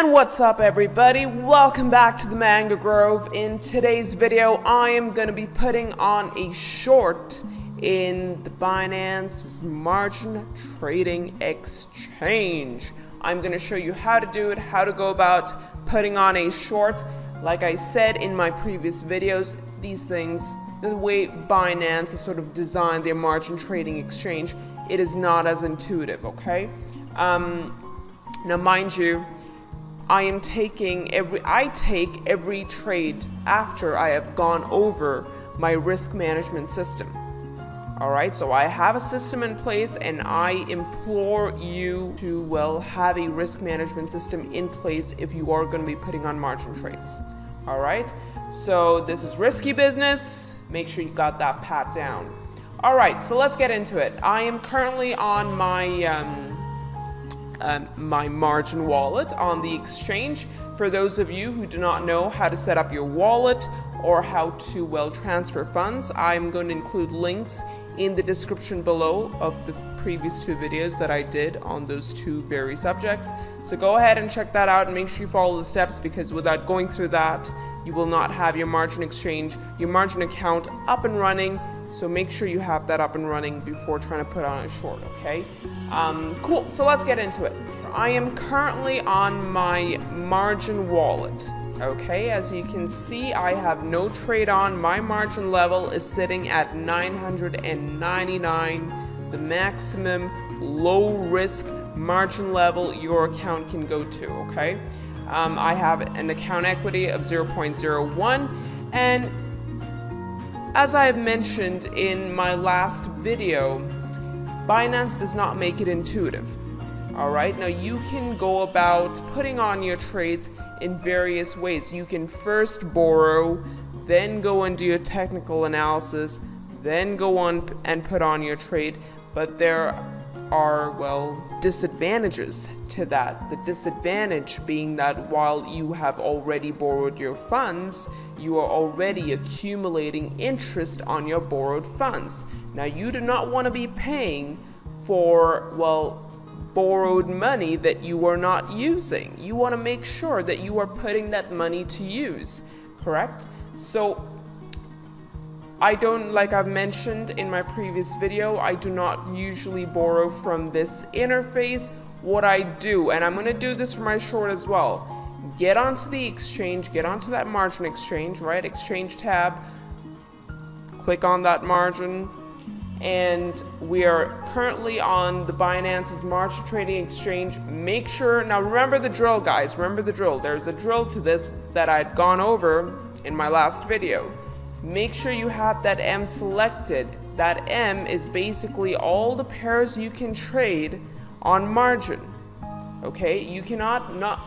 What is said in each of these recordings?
And what's up, everybody? Welcome back to the Mango Grove. In today's video, I am going to be putting on a short in the Binance margin trading exchange. I'm going to show you how to do it, how to go about putting on a short. Like I said in my previous videos, these things, the way Binance has sort of designed their margin trading exchange, it is not as intuitive, okay? Now, mind you, I take every trade after I have gone over my risk management system. All right, so I have a system in place, and I implore you to, well, have a risk management system in place if you are going to be putting on margin trades. All right, so this is risky business. Make sure you got that pat down. All right, so let's get into it. I am currently on my margin wallet on the exchange. For those of you who do not know how to set up your wallet or how to, well, transfer funds, I'm going to include links in the description below of the previous two videos that I did on those two very subjects. So go ahead and check that out and make sure you follow the steps, because without going through that, you will not have your margin exchange, your margin account up and running. So make sure you have that up and running before trying to put on a short, okay? Cool, so let's get into it. I am currently on my margin wallet, okay? As you can see, I have no trade on. My margin level is sitting at 999, the maximum low risk margin level your account can go to, okay? I have an account equity of 0.01, and as I have mentioned in my last video, Binance does not make it intuitive. Alright, now you can go about putting on your trades in various ways. You can first borrow, then go and do your technical analysis, then go on and put on your trade, but there are, well, disadvantages to that. The disadvantage being that while you have already borrowed your funds, you are already accumulating interest on your borrowed funds. Now, you do not want to be paying for, well, borrowed money that you are not using. You want to make sure that you are putting that money to use, correct? So I don't, like I've mentioned in my previous video, I do not usually borrow from this interface. What I do, and I'm going to do this for my short as well, get onto the exchange, get onto that margin exchange, right? Exchange tab, click on that margin, and we are currently on the Binance's margin trading exchange. Make sure, now remember the drill, guys, remember the drill. There's a drill to this that I'd gone over in my last video. Make sure you have that M selected. That M is basically all the pairs you can trade on margin. Okay, you cannot, not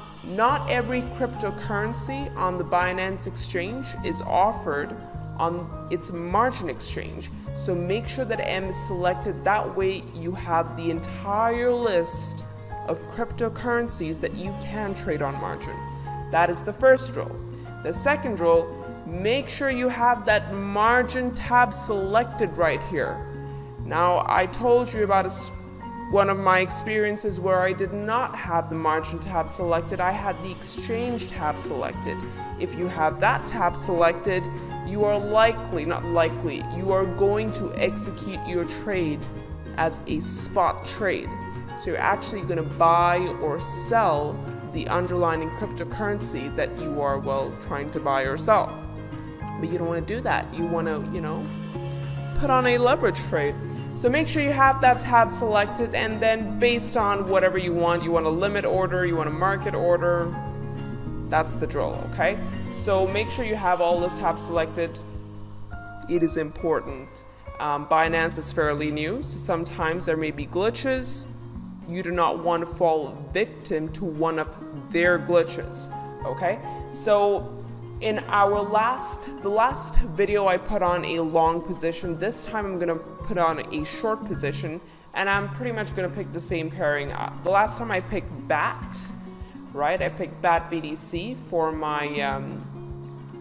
every cryptocurrency on the Binance exchange is offered on its margin exchange. So make sure that M is selected. That way you have the entire list of cryptocurrencies that you can trade on margin. That is the first drill. The second drill, make sure you have that margin tab selected right here. Now, I told you about one of my experiences where I did not have the margin tab selected. I had the exchange tab selected. If you have that tab selected, you are you are going to execute your trade as a spot trade. So you're actually going to buy or sell the underlying cryptocurrency that you are, well, trying to buy or sell. But you don't want to do that. You want to, put on a leverage trade. So make sure you have that tab selected, and then based on whatever you want a limit order, you want a market order, that's the drill, okay? So make sure you have all those tabs selected. It is important. Binance is fairly new, so sometimes there may be glitches. You do not want to fall victim to one of their glitches, okay? So in the last video, I put on a long position. This time I'm going to put on a short position, and I'm pretty much going to pick the same pairing. The last time I picked BAT, right? I picked BAT BDC for my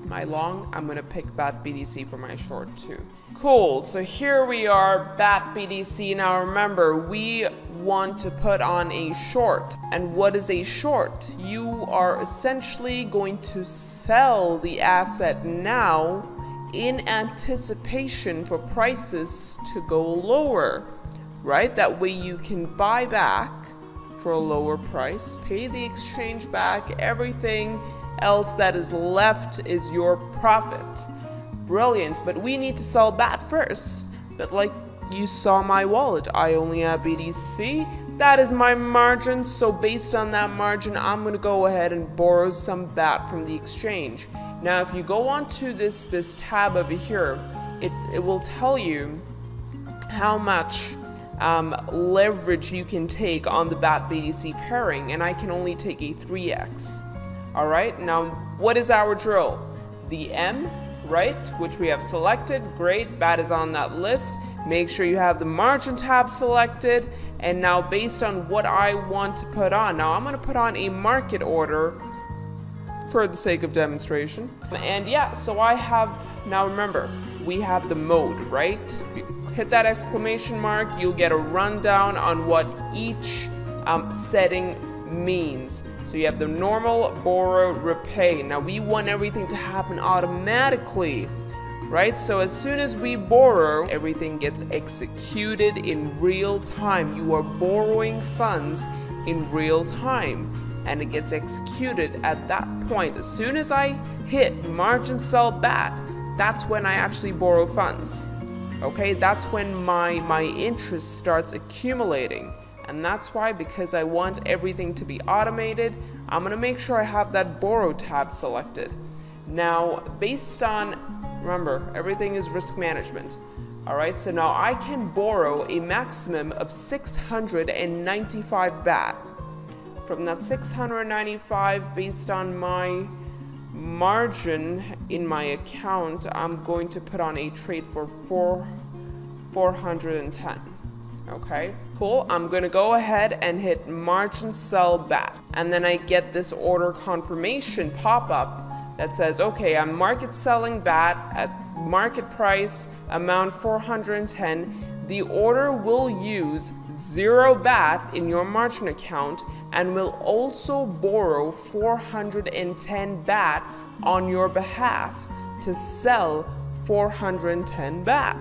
my long. I'm going to pick BAT BDC for my short too. Cool, so here we are, BAT BDC. Now remember, we want to put on a short. And what is a short? You are essentially going to sell the asset now in anticipation for prices to go lower, right? That way you can buy back for a lower price, pay the exchange back, everything else that is left is your profit. Brilliant, but we need to sell that first. But like you saw my wallet, I only have BTC. That is my margin, so based on that margin, I'm going to go ahead and borrow some BAT from the exchange. Now, if you go on to this tab over here, it will tell you how much leverage you can take on the BAT BTC pairing, and I can only take a 3x. All right, now what is our drill? The M, right, which we have selected. Great, BAT is on that list. Make sure you have the margin tab selected. And now based on what I want to put on, now I'm going to put on a market order for the sake of demonstration. And yeah, so I have, now remember, we have the mode, right? If you hit that exclamation mark, you'll get a rundown on what each setting means. So you have the normal, borrow, repay. Now we want everything to happen automatically, right? So as soon as we borrow, everything gets executed in real time. You are borrowing funds in real time, and it gets executed at that point. As soon as I hit margin sell BAT, that's when I actually borrow funds. Okay, that's when my interest starts accumulating. And that's why, because I want everything to be automated, I'm going to make sure I have that borrow tab selected. Now, based on, remember, everything is risk management. All right, so now I can borrow a maximum of 695 BAT. From that 695, based on my margin in my account, I'm going to put on a trade for 410. Okay, cool. I'm going to go ahead and hit margin sell BAT. And then I get this order confirmation pop-up that says, okay, I'm market selling BAT at market price, amount 410. The order will use 0 BAT in your margin account and will also borrow 410 BAT on your behalf to sell 410 BAT.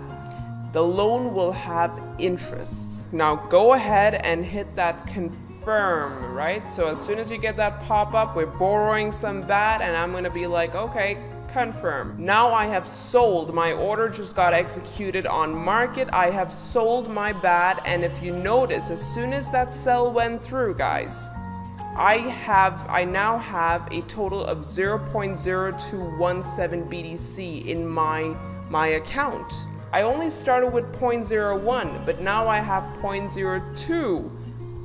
The loan will have interests. Now go ahead and hit that confirm, right? So as soon as you get that pop-up, we're borrowing some BAT, and I'm gonna be like, okay, confirm. Now I have sold. My order just got executed on market. I have sold my BAT, and if you notice, as soon as that sell went through, guys, I now have a total of 0.0217 BTC in my account. I only started with 0.01, but now I have 0.02.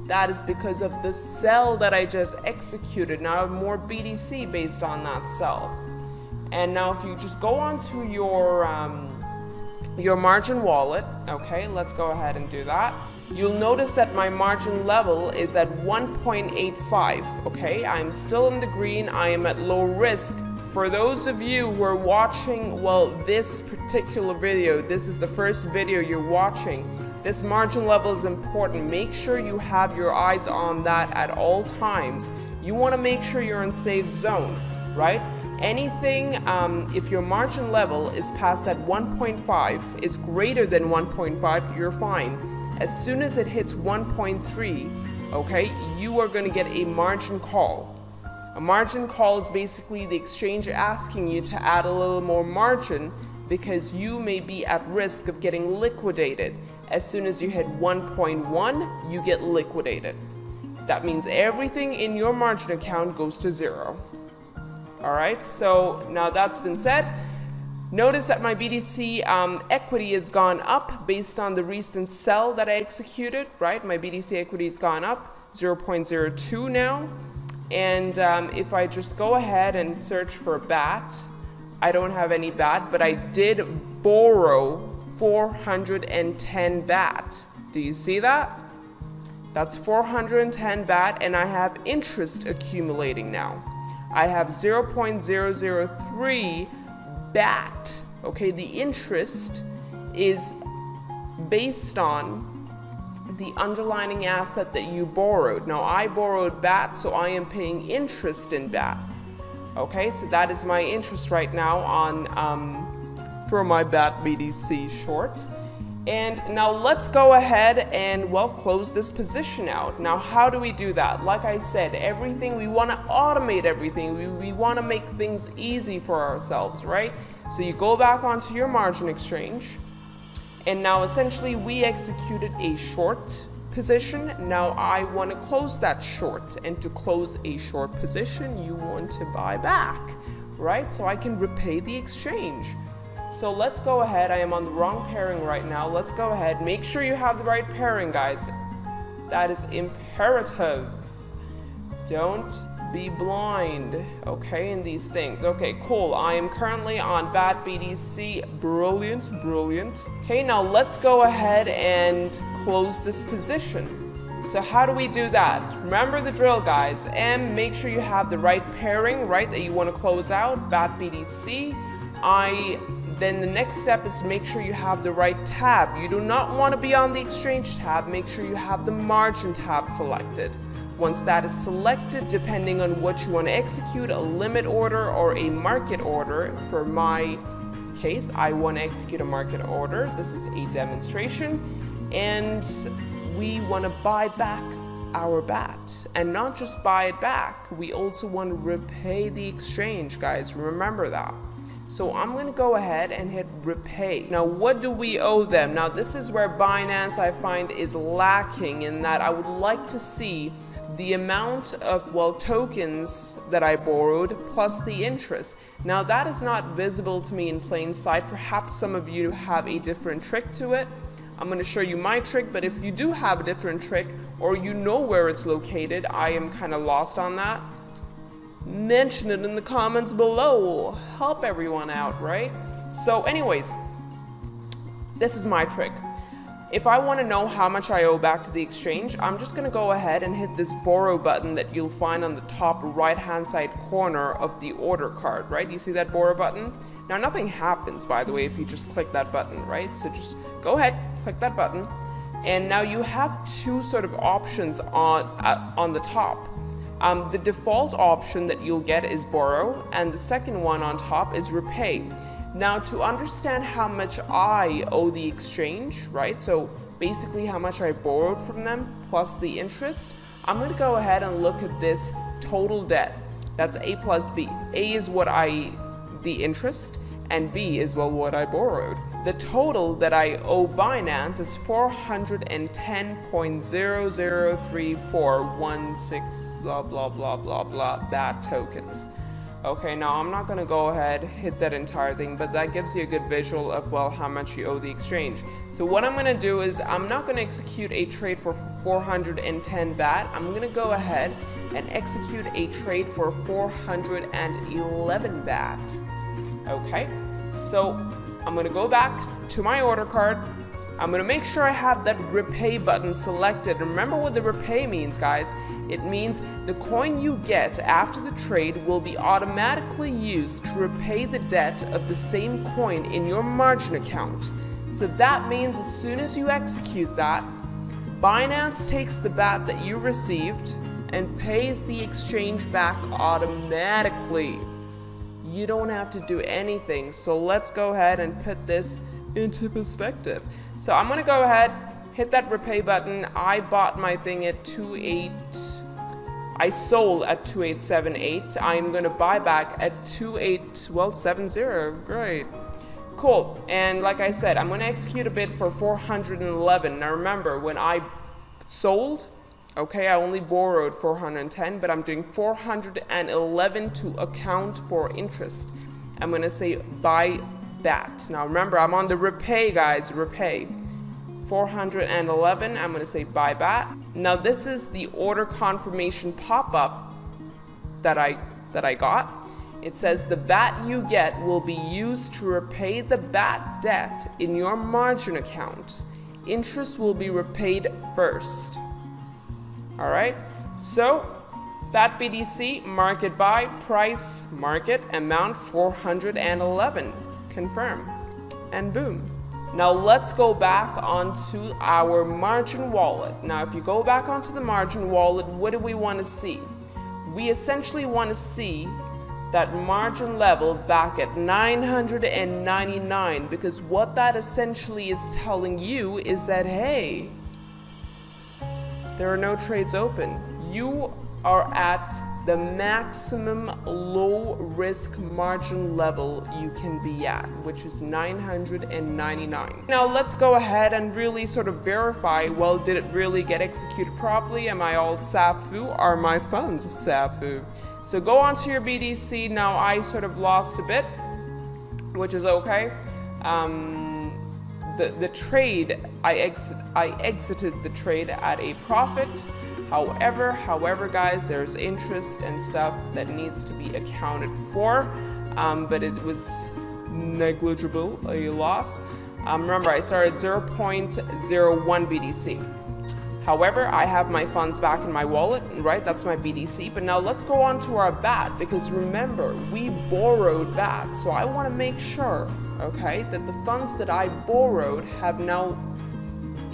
That is because of the sell that I just executed. Now I have more BTC based on that sell. And now if you just go onto your margin wallet, okay, let's go ahead and do that. You'll notice that my margin level is at 1.85, okay? I'm still in the green, I am at low risk. For those of you who are watching, well, this particular video, this is the first video you're watching, this margin level is important. Make sure you have your eyes on that at all times. You want to make sure you're in safe zone, right? Anything, if your margin level is past that 1.5, is greater than 1.5, you're fine. As soon as it hits 1.3, okay, you are going to get a margin call. A margin call is basically the exchange asking you to add a little more margin because you may be at risk of getting liquidated. As soon as you hit 1.1, you get liquidated. That means everything in your margin account goes to 0. All right, so now that's been said. Notice that my BTC equity has gone up based on the recent sell that I executed, right? My BTC equity has gone up 0.02 now. And if I just go ahead and search for BAT, I don't have any BAT, but I did borrow 410 BAT. Do you see that? That's 410 BAT, and I have interest accumulating now. I have 0.003 BAT. Okay, the interest is based on the underlying asset that you borrowed. Now I borrowed BAT, so I am paying interest in BAT. Okay, so that is my interest right now on for my BAT BDC short. And now let's go ahead and, well, close this position out. Now, how do we do that? Like I said, everything, we want to automate everything. We want to make things easy for ourselves, right? So you go back onto your margin exchange, and now essentially we executed a short position. Now I want to close that short, and to close a short position, you want to buy back, right? So I can repay the exchange. So let's go ahead. I am on the wrong pairing right now. Let's go ahead. Make sure you have the right pairing, guys. That is imperative. Don't be blind, okay, in these things. Okay, cool. I am currently on BAT BDC. Brilliant, brilliant. Okay, now let's go ahead and close this position. So how do we do that? Remember the drill, guys, and make sure you have the right pairing, right, that you want to close out. BAT BDC. Then the next step is make sure you have the right tab. You do not want to be on the exchange tab. Make sure you have the margin tab selected. Once that is selected, depending on what you want to execute, a limit order or a market order. For my case, I want to execute a market order. This is a demonstration. And we want to buy back our BAT. And not just buy it back, we also want to repay the exchange, guys. Remember that. So I'm going to go ahead and hit repay. Now, what do we owe them? Now, this is where Binance, I find, is lacking, in that I would like to see the amount of, well, tokens that I borrowed plus the interest. Now, that is not visible to me in plain sight. Perhaps some of you have a different trick to it. I'm going to show you my trick, but if you do have a different trick, or you know where it's located, I am kind of lost on that, mention it in the comments below. Help everyone out, right? So anyways, this is my trick. If I want to know how much I owe back to the exchange, I'm just going to go ahead and hit this borrow button that you'll find on the top right hand side corner of the order card, right? You see that borrow button? Now nothing happens, by the way, if you just click that button, right? So just go ahead, click that button, and now you have two sort of options on the top. The default option that you'll get is borrow, and the second one on top is repay. Now, to understand how much I owe the exchange, right, so basically how much I borrowed from them plus the interest, I'm going to go ahead and look at this total debt. That's A plus B. A is the interest, and B is, well, what I borrowed. The total that I owe Binance is 410.003416 blah blah blah blah blah BAT tokens. Okay, now I'm not going to go ahead hit that entire thing, but that gives you a good visual of, well, how much you owe the exchange. So what I'm going to do is I'm not going to execute a trade for 410 BAT. I'm going to go ahead and execute a trade for 411 BAT. Okay, so I'm going to go back to my order card. I'm going to make sure I have that repay button selected. Remember what the repay means, guys. It means the coin you get after the trade will be automatically used to repay the debt of the same coin in your margin account. So that means as soon as you execute that, Binance takes the BAT that you received and pays the exchange back automatically. You don't have to do anything. So let's go ahead and put this into perspective. So I'm going to go ahead, hit that repay button. I bought my thing at 28. I sold at 2878. I'm going to buy back at 2870. Great. Cool. And like I said, I'm going to execute a bid for 411. Now remember, when I sold, okay, I only borrowed 410, but I'm doing 411 to account for interest. I'm going to say buy BAT. Now remember, I'm on the repay, guys, repay. 411, I'm going to say buy BAT. Now this is the order confirmation pop-up that I got. It says the BAT you get will be used to repay the BAT debt in your margin account. Interest will be repaid first. All right, so BAT BDC, market buy, price, market, amount 411. Confirm, and boom. Now let's go back onto our margin wallet. Now if you go back onto the margin wallet, what do we want to see? We essentially want to see that margin level back at 999, because what that essentially is telling you is that, hey, there are no trades open. You are at the maximum low risk margin level you can be at, which is 999. Now let's go ahead and really sort of verify, well, did it really get executed properly? Am I all SAFU? Are my funds SAFU? So go onto your BDC. Now I sort of lost a bit, which is okay. The trade, I exited the trade at a profit. However, guys, there's interest and stuff that needs to be accounted for, but it was negligible, a loss. Remember, I started 0.01 BDC. However, I have my funds back in my wallet, right? That's my BDC. But now let's go on to our BAT, because remember, we borrowed BAT. So I want to make sure, okay, that the funds that I borrowed have now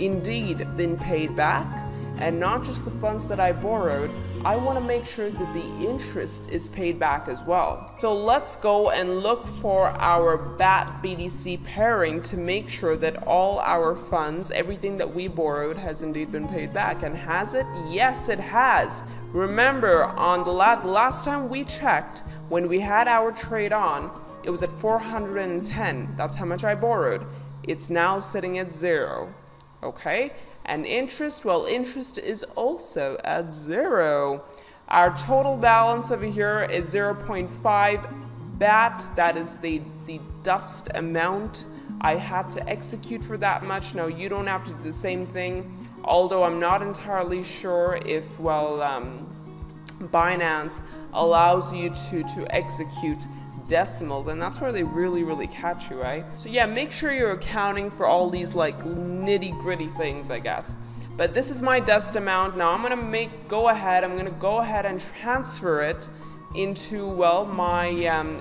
indeed been paid back. And not just the funds that I borrowed, I want to make sure that the interest is paid back as well. So let's go and look for our BAT BDC pairing to make sure that all our funds, everything that we borrowed, has indeed been paid back. And has it? Yes, it has. Remember, on the last time we checked, when we had our trade on, it was at 410. That's how much I borrowed. It's now sitting at 0. Okay? And interest, well, interest is also at 0. Our total balance over here is 0.5 BAT. That is the dust amount I had to execute for that much. Now, you don't have to do the same thing, although I'm not entirely sure if, well, Binance allows you to execute decimals, and that's where they really catch you, right? So yeah, make sure you're accounting for all these like nitty-gritty things, I guess. But this is my dust amount. Now I'm gonna go ahead and transfer it into, well, my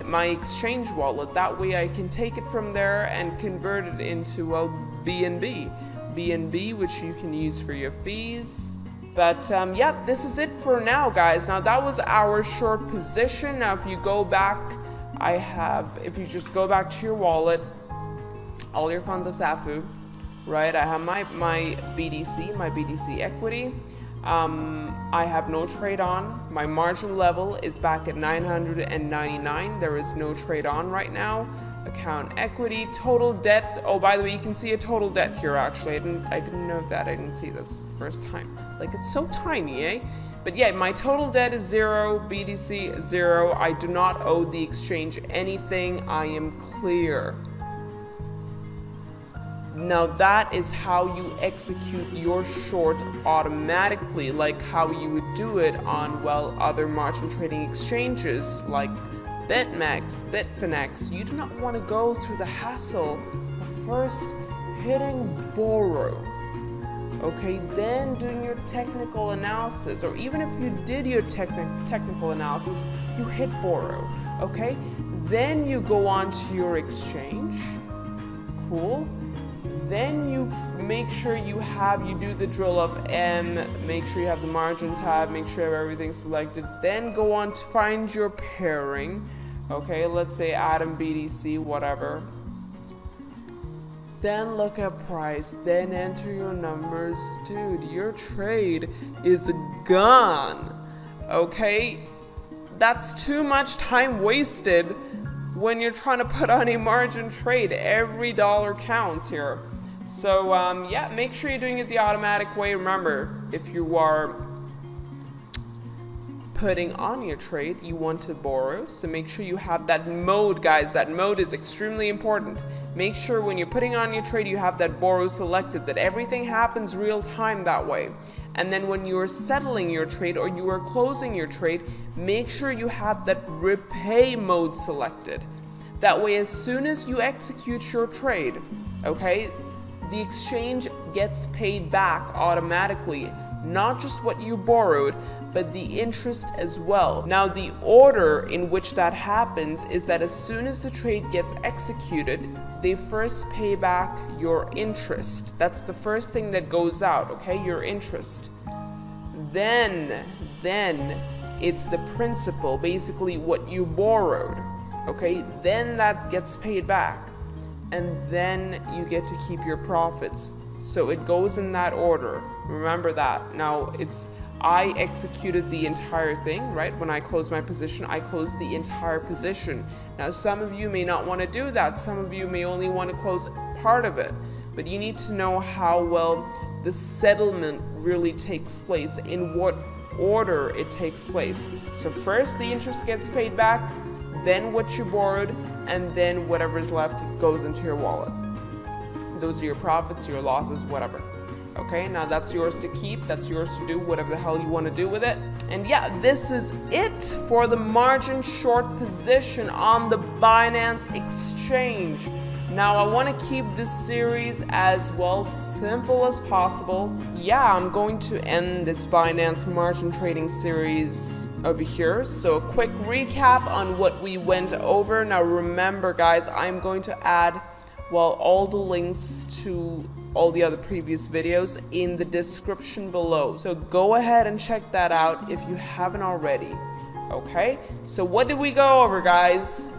my exchange wallet. That way I can take it from there and convert it into, well, BNB, which you can use for your fees. But yeah, this is it for now, guys. Now that was our short position. Now if you go back, if you just go back to your wallet, all your funds are SAFU, right? I have my BDC equity. I have no trade on. My margin level is back at 999. There is no trade on right now. Account equity, total debt. Oh, by the way, you can see a total debt here, actually. I didn't know that. I didn't see this the first time. Like, it's so tiny, eh? But yeah, my total debt is 0, BDC 0. I do not owe the exchange anything. I am clear. Now that is how you execute your short automatically, like how you would do it on, well, other margin trading exchanges like BitMEX, Bitfinex. You do not want to go through the hassle of first hitting borrow. Okay, then doing your technical analysis, or even if you did your technical analysis, you hit borrow, okay? Then you go on to your exchange, cool. Then you make sure you do the drill of M, make sure you have the margin tab, make sure you have everything selected, then go on to find your pairing, okay? Let's say Atom BDC, whatever. Then look at price, then enter your numbers. Dude, your trade is gone, okay? That's too much time wasted when you're trying to put on a margin trade. Every dollar counts here. So yeah, make sure you're doing it the automatic way. Remember, if you are putting on your trade, you want to borrow, so make sure you have that mode, guys. That mode is extremely important. Make sure when you're putting on your trade, you have that borrow selected, that everything happens real time that way. And then when you are settling your trade or you are closing your trade, make sure you have that repay mode selected. That way, as soon as you execute your trade, okay, the exchange gets paid back automatically. Not just what you borrowed, but the interest as well. Now, the order in which that happens is that as soon as the trade gets executed, they first pay back your interest. That's the first thing that goes out, okay? Your interest. Then it's the principal, basically what you borrowed, okay? Then that gets paid back, and then you get to keep your profits. So it goes in that order. Remember that. Now, I executed the entire thing, right? When I closed my position, I closed the entire position. Now, some of you may not want to do that. Some of you may only want to close part of it. But you need to know how well the settlement really takes place, in what order it takes place. So first, the interest gets paid back, then what you borrowed, and then whatever's left goes into your wallet. Those are your profits, your losses, whatever. Okay, now that's yours to keep, that's yours to do whatever the hell you want to do with it. And yeah, this is it for the margin short position on the Binance exchange. Now, I want to keep this series as well simple as possible. Yeah, I'm going to end this Binance margin trading series over here. So a quick recap on what we went over. Now remember guys, I'm going to add all the links to all the other previous videos in the description below. So go ahead and check that out if you haven't already. Okay, so what did we go over, guys?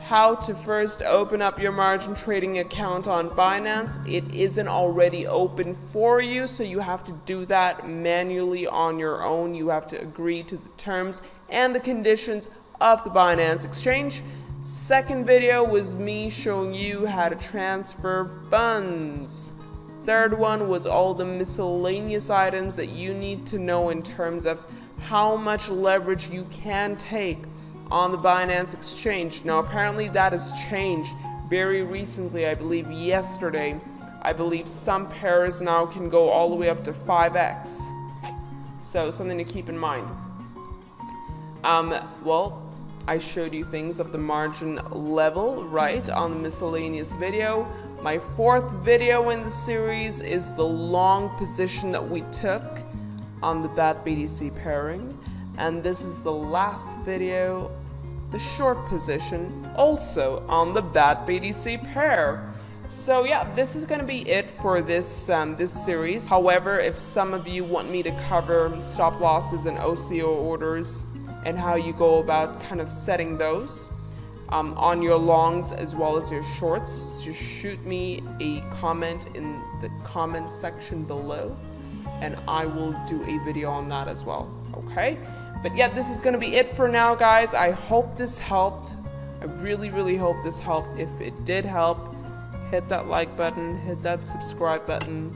How to first open up your margin trading account on Binance. It isn't already open for you, so you have to do that manually on your own. You have to agree to the terms and the conditions of the Binance exchange. Second video was me showing you how to transfer funds. Third one was all the miscellaneous items that you need to know in terms of how much leverage you can take on the Binance exchange. Now apparently that has changed very recently. I believe yesterday, I believe some pairs now can go all the way up to 5x. So something to keep in mind. I showed you things of the margin level, right, on the miscellaneous video. My fourth video in the series is the long position that we took on the BAT BTC pairing. And this is the last video, the short position, also on the BAT BTC pair. So yeah, this is going to be it for this this series. However, if some of you want me to cover stop losses and OCO orders and how you go about kind of setting those on your longs as well as your shorts, just shoot me a comment in the comment section below and I will do a video on that as well. Okay, but yeah, this is going to be it for now, guys. I hope this helped. I really hope this helped. If it did help, hit that like button, hit that subscribe button.